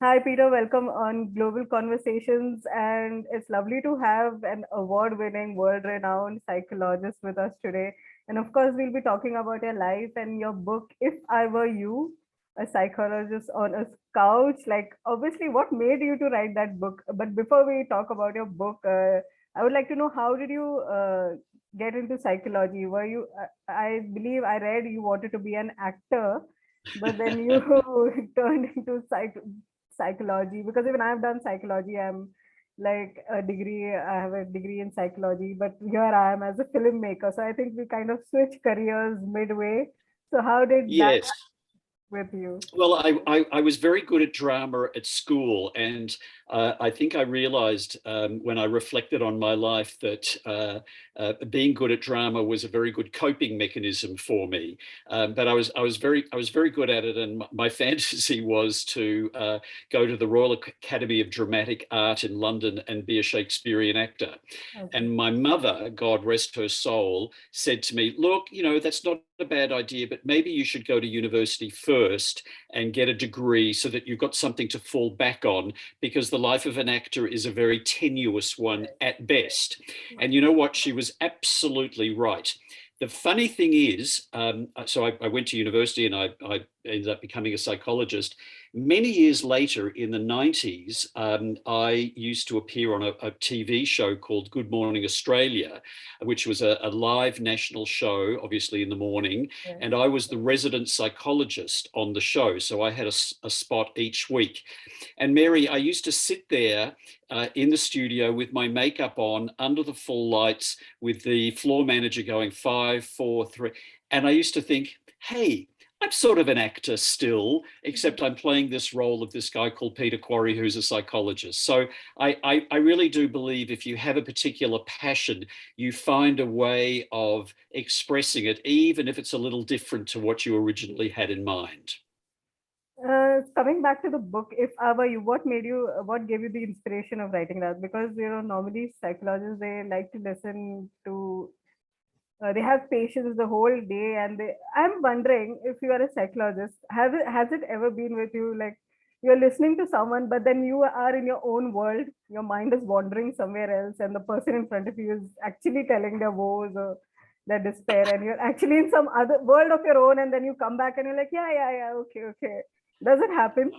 Hi, Peter. Welcome on Global Conversations. And it's lovely to have an award winning, world renowned psychologist with us today. And of course, we'll be talking about your life and your book, If I Were You, a psychologist on a couch. Like, obviously, what made you to write that book? But before we talk about your book, I would like to know how did you get into psychology? Were you, I believe I read you wanted to be an actor, but then you turned into psychology, because even I've done psychology. I'm like a degree, I have a degree in psychology, but here I am as a filmmaker. So I think we kind of switch careers midway. So how did that Yes. with you? Well, I was very good at drama at school, and I think I realized when I reflected on my life that being good at drama was a very good coping mechanism for me. But I was very good at it, and my fantasy was to go to the Royal Academy of Dramatic Art in London and be a Shakespearean actor. Okay. And my mother, God rest her soul, said to me, "Look, that's not a bad idea, but maybe you should go to university first and get a degree so that you've got something to fall back on, because the life of an actor is a very tenuous one at best." And you know what? She was absolutely right. The funny thing is, so I went to university and I ended up becoming a psychologist. Many years later, in the 90s, I used to appear on a TV show called Good Morning Australia, which was a live national show, obviously in the morning. Yes. And I was the resident psychologist on the show. So I had a spot each week. And Mary, I used to sit there in the studio with my makeup on, under the full lights, with the floor manager going 5, 4, 3. And I used to think, hey, I'm sort of an actor still, except I'm playing this role of this guy called Peter Quarry, who's a psychologist. So I really do believe if you have a particular passion, you find a way of expressing it, even if it's a little different to what you originally had in mind. Coming back to the book, if I were you, what made you, what gave you the inspiration of writing that? Because normally psychologists, they like to listen to, they have patience the whole day, and I'm wondering, if you are a psychologist, has it ever been with you, like you're listening to someone, but then you are in your own world, your mind is wandering somewhere else, and the person in front of you is actually telling their woes or their despair, and you're actually in some other world of your own, and then you come back and you're like, yeah, yeah, yeah, okay, okay. Does it happen?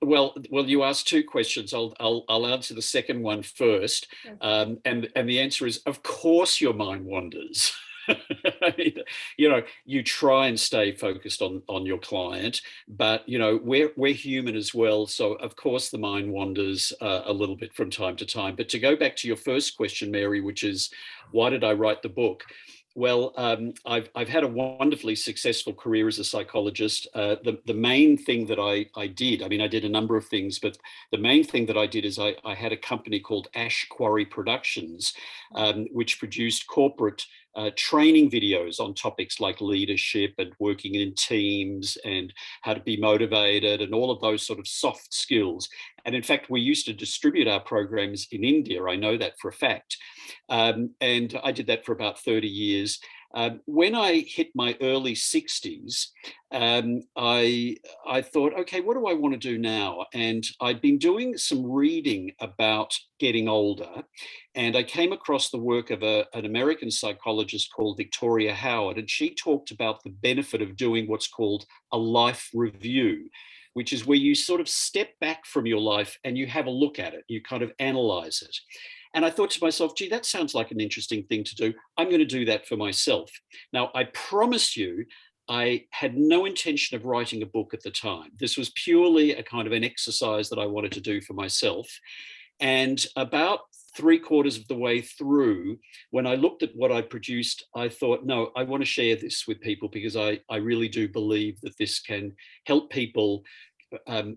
Well, you asked two questions. I'll answer the second one first, Okay. and the answer is, of course, your mind wanders. I mean, you try and stay focused on your client, but we're human as well. So of course the mind wanders a little bit from time to time. But to go back to your first question, Mary, which is, why did I write the book? Well, I've had a wonderfully successful career as a psychologist. The main thing that I did, I mean, I did a number of things, but the main thing that I did is I had a company called Quarry Productions, which produced corporate training videos on topics like leadership and working in teams and how to be motivated and all of those sort of soft skills. And in fact, we used to distribute our programs in India. I know that for a fact. And I did that for about 30 years. When I hit my early 60s, I thought, okay, what do I want to do now? And I'd been doing some reading about getting older, and I came across the work of an American psychologist called Victoria Howard, and she talked about the benefit of doing what's called a life review, which is where you sort of step back from your life and you have a look at it, you kind of analyze it. And I thought to myself, gee, that sounds like an interesting thing to do. I'm going to do that for myself. Now, I promise you, I had no intention of writing a book at the time. This was purely a kind of an exercise that I wanted to do for myself. And about three-quarters of the way through, when I looked at what I produced, I thought, no, I want to share this with people, because I really do believe that this can help people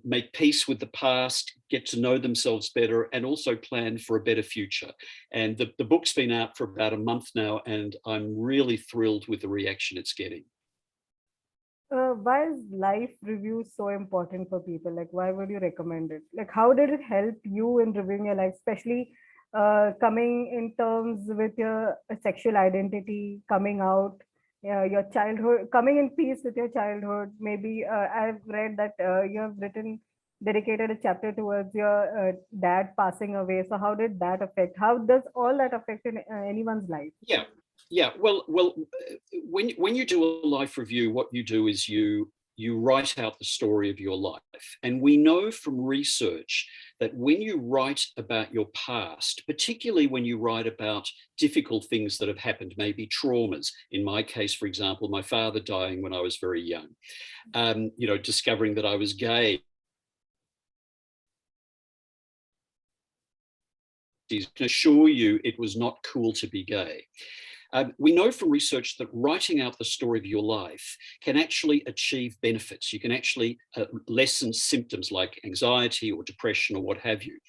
make peace with the past, get to know themselves better, and also plan for a better future. And the book's been out for about a month now, and I'm really thrilled with the reaction it's getting. Why is life review so important for people? Like, why would you recommend it? Like, how did it help you in reviewing your life, especially coming in terms with your sexual identity, coming out, your childhood, coming in peace with your childhood? Maybe I've read that you have written dedicated a chapter towards your dad passing away. So how did that affect? How does all that affect in anyone's life? Yeah, yeah. Well, when you do a life review, what you do is you write out the story of your life, and we know from research that when you write about your past, particularly when you write about difficult things that have happened, maybe traumas. In my case, for example, my father dying when I was very young. Discovering that I was gay. I can assure you it was not cool to be gay. We know from research that writing out the story of your life can actually achieve benefits. You can actually lessen symptoms like anxiety or depression or what have you.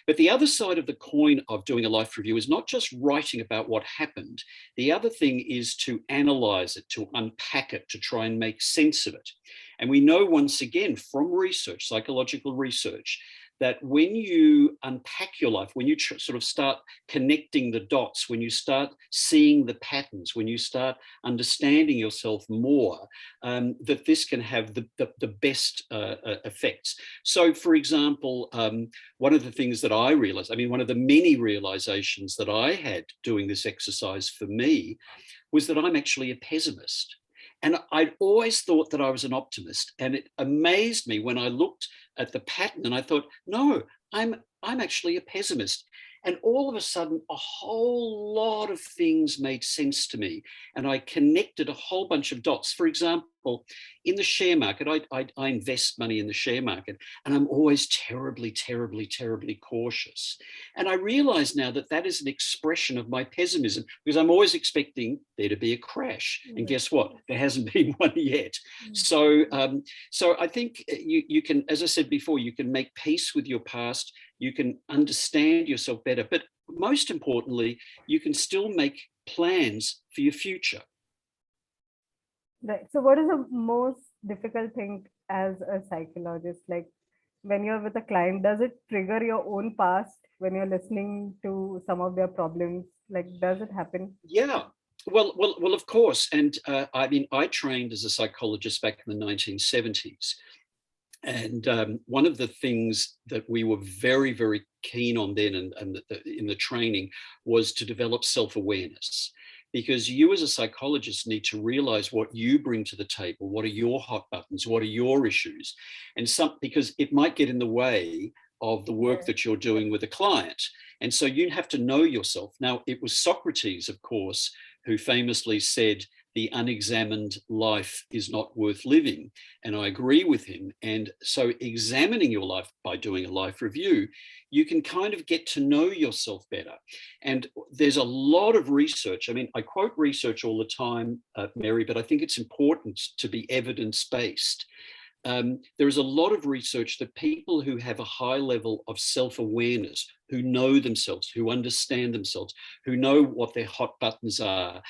But the other side of the coin of doing a life review is not just writing about what happened. The other thing is to analyze it, to unpack it, to try and make sense of it. And we know once again from research, psychological research, that when you unpack your life, when you sort of start connecting the dots, when you start seeing the patterns, when you start understanding yourself more, that this can have the best effects. So, for example, one of the things that I realized, one of the many realizations that I had doing this exercise for me was that I'm actually a pessimist. And I'd always thought that I was an optimist. And it amazed me when I looked at the pattern and I thought, no, I'm actually a pessimist. And all of a sudden, a whole lot of things made sense to me. And I connected a whole bunch of dots. For example, in the share market, I invest money in the share market, and I'm always terribly, terribly, terribly cautious. And I realize now that that is an expression of my pessimism, because I'm always expecting there to be a crash. And guess what? There hasn't been one yet. So I think you can, as I said before, you can make peace with your past. You can understand yourself better, but most importantly, you can still make plans for your future. Right. So, what is the most difficult thing as a psychologist? Like when you're with a client, does it trigger your own past when you're listening to some of their problems? Like, does it happen? Yeah. Well, of course. And I trained as a psychologist back in the 1970s. And one of the things that we were very, very keen on then and in the training was to develop self-awareness. Because you as a psychologist need to realize what you bring to the table, what are your hot buttons, what are your issues, and because it might get in the way of the work that you're doing with a client. And so you have to know yourself. Now, it was Socrates, of course, who famously said, the unexamined life is not worth living. And I agree with him. And so examining your life by doing a life review, you can kind of get to know yourself better. And there's a lot of research. I quote research all the time, Mary, but I think it's important to be evidence-based. There is a lot of research that people who have a high level of self-awareness, who know themselves, who understand themselves, who know what their hot buttons are,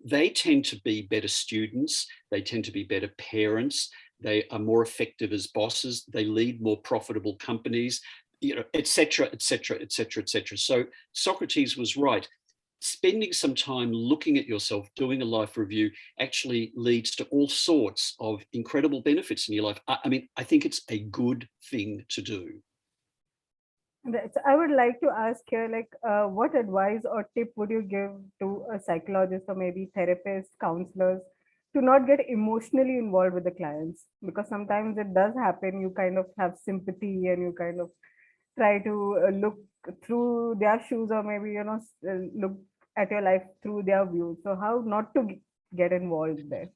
they tend to be better students, they tend to be better parents, they are more effective as bosses, they lead more profitable companies, et cetera, et cetera, et cetera, et cetera. So Socrates was right. Spending some time looking at yourself, doing a life review actually leads to all sorts of incredible benefits in your life. I think it's a good thing to do. Right. So I would like to ask here, like, what advice or tip would you give to a psychologist or maybe therapists, counselors, to not get emotionally involved with the clients? Because sometimes it does happen. You kind of have sympathy and you kind of try to look through their shoes, or maybe look at your life through their view. So how not to get involved there?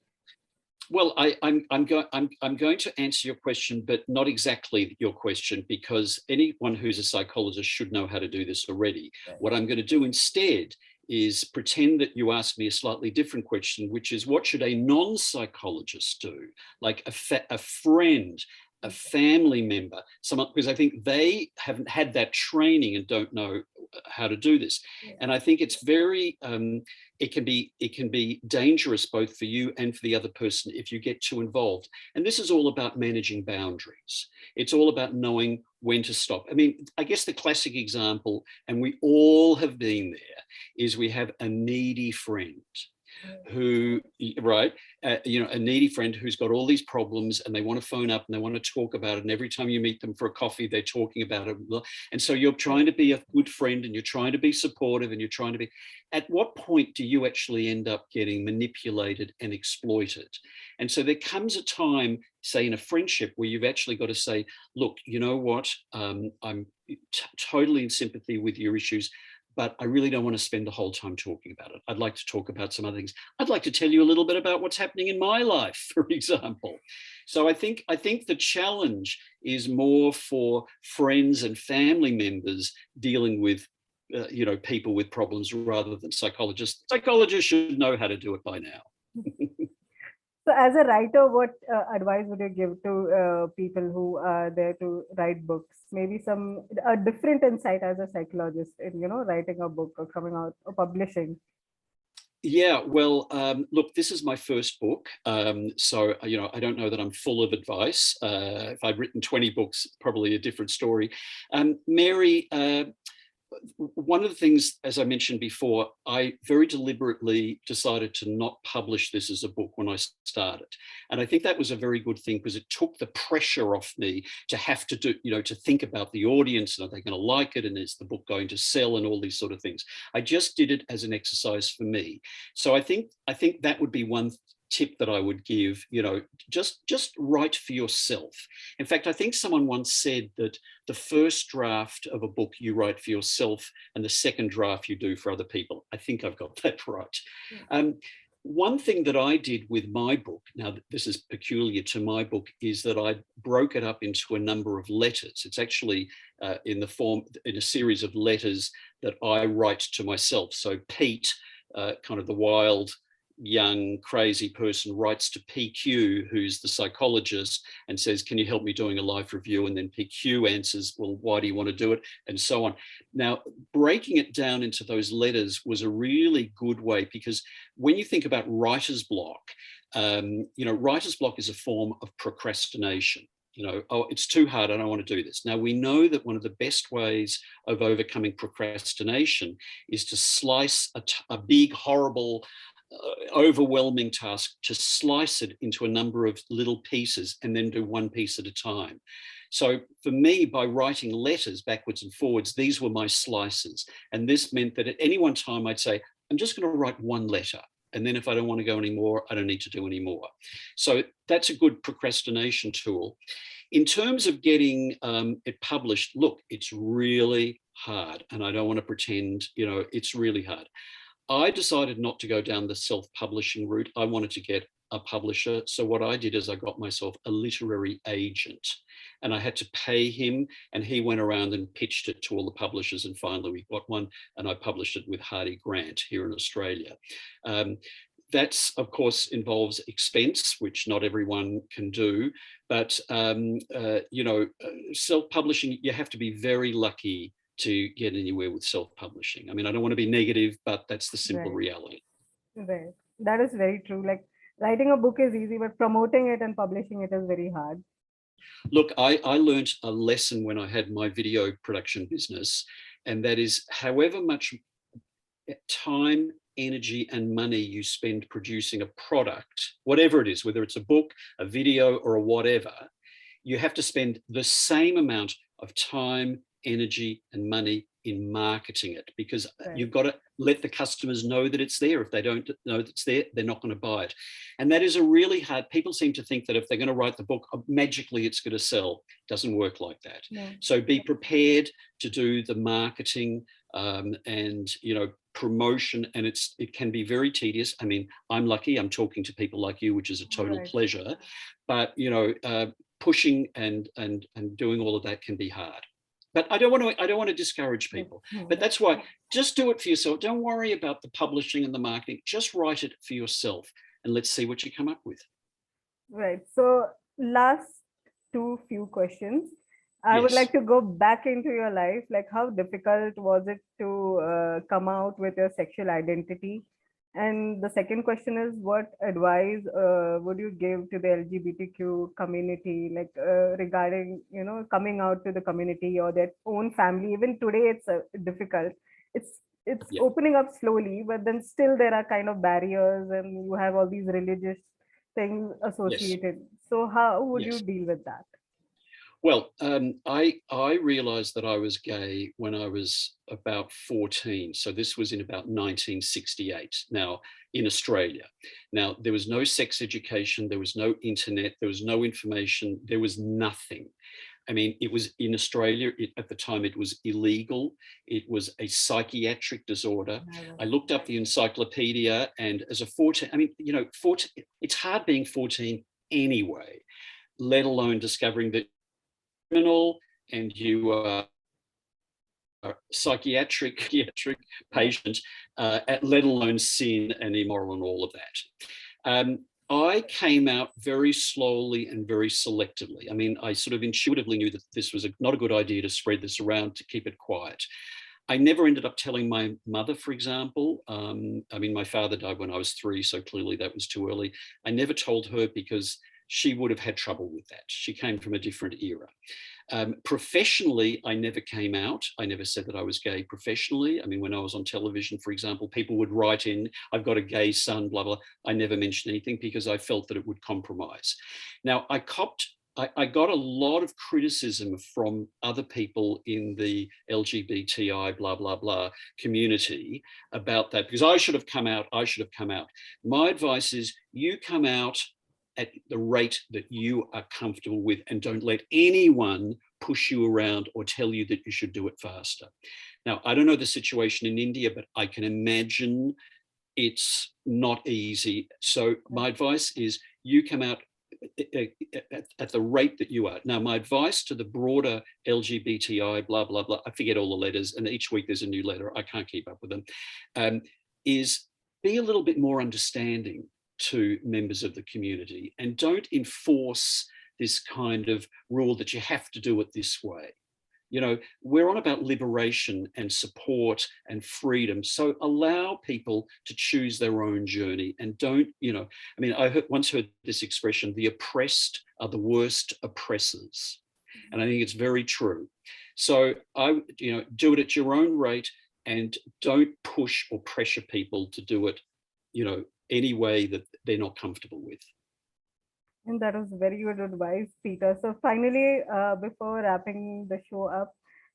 Well, I'm going to answer your question, but not exactly your question, because anyone who's a psychologist should know how to do this already. Right. What I'm going to do instead is pretend that you asked me a slightly different question, which is, what should a non-psychologist do? Like a friend, a family member, someone, because I think they haven't had that training and don't know how to do this. And I think it's very, it can be dangerous both for you and for the other person if you get too involved. And this is all about managing boundaries. It's all about knowing when to stop. I guess the classic example, and we all have been there, is we have a needy friend. who, right, a needy friend who's got all these problems and they want to phone up and they want to talk about it. And every time you meet them for a coffee, they're talking about it. And so you're trying to be a good friend and you're trying to be supportive and you're trying to be. At what point do you actually end up getting manipulated and exploited? And so there comes a time, say in a friendship, where you've actually got to say, look, you know what, I'm totally in sympathy with your issues, but I really don't want to spend the whole time talking about it. I'd like to talk about some other things. I'd like to tell you a little bit about what's happening in my life, for example. So I think the challenge is more for friends and family members dealing with people with problems rather than psychologists. Psychologists should know how to do it by now. So, as a writer, what advice would you give to people who are there to write books? Maybe some a different insight as a psychologist in writing a book or coming out or publishing. Yeah, well, look, this is my first book, so I don't know that I'm full of advice. If I'd written 20 books, probably a different story. Mary, one of the things, as I mentioned before, I very deliberately decided to not publish this as a book when I started. And I think that was a very good thing because it took the pressure off me to have to do, to think about the audience and are they going to like it? And is the book going to sell and all these sort of things. I just did it as an exercise for me. So I think that would be one tip that I would give, just write for yourself. In fact, I think someone once said that the first draft of a book you write for yourself and the second draft you do for other people. I think I've got that right. One thing that I did with my book, now this is peculiar to my book, is that I broke it up into a number of letters. It's actually in a series of letters that I write to myself. So Pete, kind of the wild, young, crazy person, writes to PQ, who's the psychologist, and says, can you help me doing a life review? And then PQ answers, well, why do you want to do it? And so on. Now, breaking it down into those letters was a really good way, because when you think about writer's block, writer's block is a form of procrastination. Oh, it's too hard, I don't want to do this. Now, we know that one of the best ways of overcoming procrastination is to slice a big, horrible, overwhelming task, to slice it into a number of little pieces and then do one piece at a time. So for me, by writing letters backwards and forwards, these were my slices. And this meant that at any one time I'd say, I'm just going to write one letter. And then if I don't want to go anymore, I don't need to do any more. So that's a good procrastination tool. In terms of getting it published, look, it's really hard. And I don't want to pretend, it's really hard. I decided not to go down the self-publishing route. I wanted to get a publisher. So what I did is I got myself a literary agent, and I had to pay him, and he went around and pitched it to all the publishers, and finally we got one, and I published it with Hardy Grant here in Australia. That's, of course, involves expense, which not everyone can do. But, self-publishing, you have to be very lucky to get anywhere with self-publishing. I mean, I don't want to be negative, but that's the simple reality. Right. That is very true. Like writing a book is easy, but promoting it and publishing it is very hard. Look, I learned a lesson when I had my video production business, and that is however much time, energy, and money you spend producing a product, whatever it is, whether it's a book, a video, or a whatever, you have to spend the same amount of time, energy, and money in marketing it, because you've got to let the customers know that it's there. If they don't know that it's there, they're not going to buy it. And that is a really hard, people seem to think that if they're going to write the book, magically it's going to sell. It doesn't work like that. No. So be prepared to do the marketing and, promotion, and it can be very tedious. I mean, I'm lucky, I'm talking to people like you, which is a total pleasure, but pushing and doing all of that can be hard. But I don't want to discourage people. But that's why, just do it for yourself. Don't worry about the publishing and the marketing. Just write it for yourself, and let's see what you come up with. Right. So last few questions. I would like to go back into your life. Like, how difficult was it to come out with your sexual identity? And the second question is, what advice would you give to the LGBTQ community, like regarding, coming out to the community or their own family? Even today, it's difficult. It's it's Yeah. opening up slowly, but then still there are kind of barriers, and you have all these religious things Yes. associated. So how would you Yes. deal with that? Well, I realised that I was gay when I was about 14. So this was in about 1968. Now in Australia. Now there was no sex education, there was no internet, there was no information, there was nothing. I mean, it was in Australia at the time, it was illegal. It was a psychiatric disorder. Never. I looked up the encyclopedia, and as a 14, I mean, 14, it's hard being 14 anyway, let alone discovering that you're criminal and you are a psychiatric patient, let alone sin and immoral and all of that. I came out very slowly and very selectively. I mean, I sort of intuitively knew that this was not a good idea to spread this around, to keep it quiet. I never ended up telling my mother, for example. I mean, my father died when I was 3, so clearly that was too early. I never told her because she would have had trouble with that. She came from a different era. Professionally, I never came out. I never said that I was gay professionally. I mean, when I was on television, for example, people would write in, I've got a gay son, blah, blah. I never mentioned anything because I felt that it would compromise. Now, I got a lot of criticism from other people in the LGBTI, blah, blah, blah community about that because I should have come out. I should have come out. My advice is you come out at the rate that you are comfortable with and don't let anyone push you around or tell you that you should do it faster. Now, I don't know the situation in India, but I can imagine it's not easy. So my advice is you come out at the rate that you are. Now, my advice to the broader LGBTI, blah, blah, blah, I forget all the letters, and each week there's a new letter. I can't keep up with them, is be a little bit more understanding to members of the community and don't enforce this kind of rule that you have to do it this way. We're on about liberation and support and freedom. So allow people to choose their own journey and don't, I mean, once heard this expression, the oppressed are the worst oppressors. And I think it's very true. So do it at your own rate and don't push or pressure people to do it, any way that they're not comfortable with. And that was very good advice, Peter. So finally, before wrapping the show up,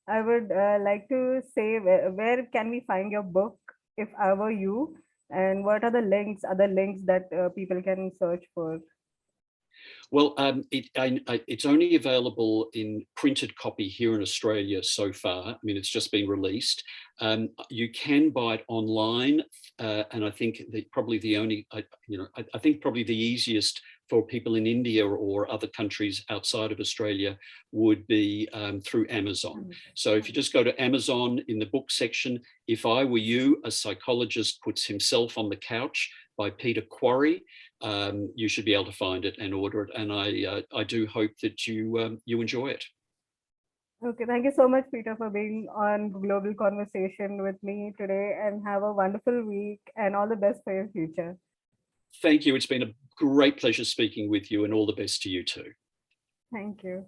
I would like to say where can we find your book if I were you, and what are the other links that people can search for? Well, it's only available in printed copy here in Australia so far. I mean, it's just been released. You can buy it online, and I think that probably the only, I think probably the easiest for people in India or other countries outside of Australia would be through Amazon. So if you just go to Amazon in the book section, If I Were You, A Psychologist Puts Himself on the Couch by Peter Quarry, you should be able to find it and order it. And I do hope that you enjoy it. Okay, thank you so much, Peter, for being on Global Conversation with me today, and have a wonderful week and all the best for your future. Thank you. It's been a great pleasure speaking with you, and all the best to you too. Thank you.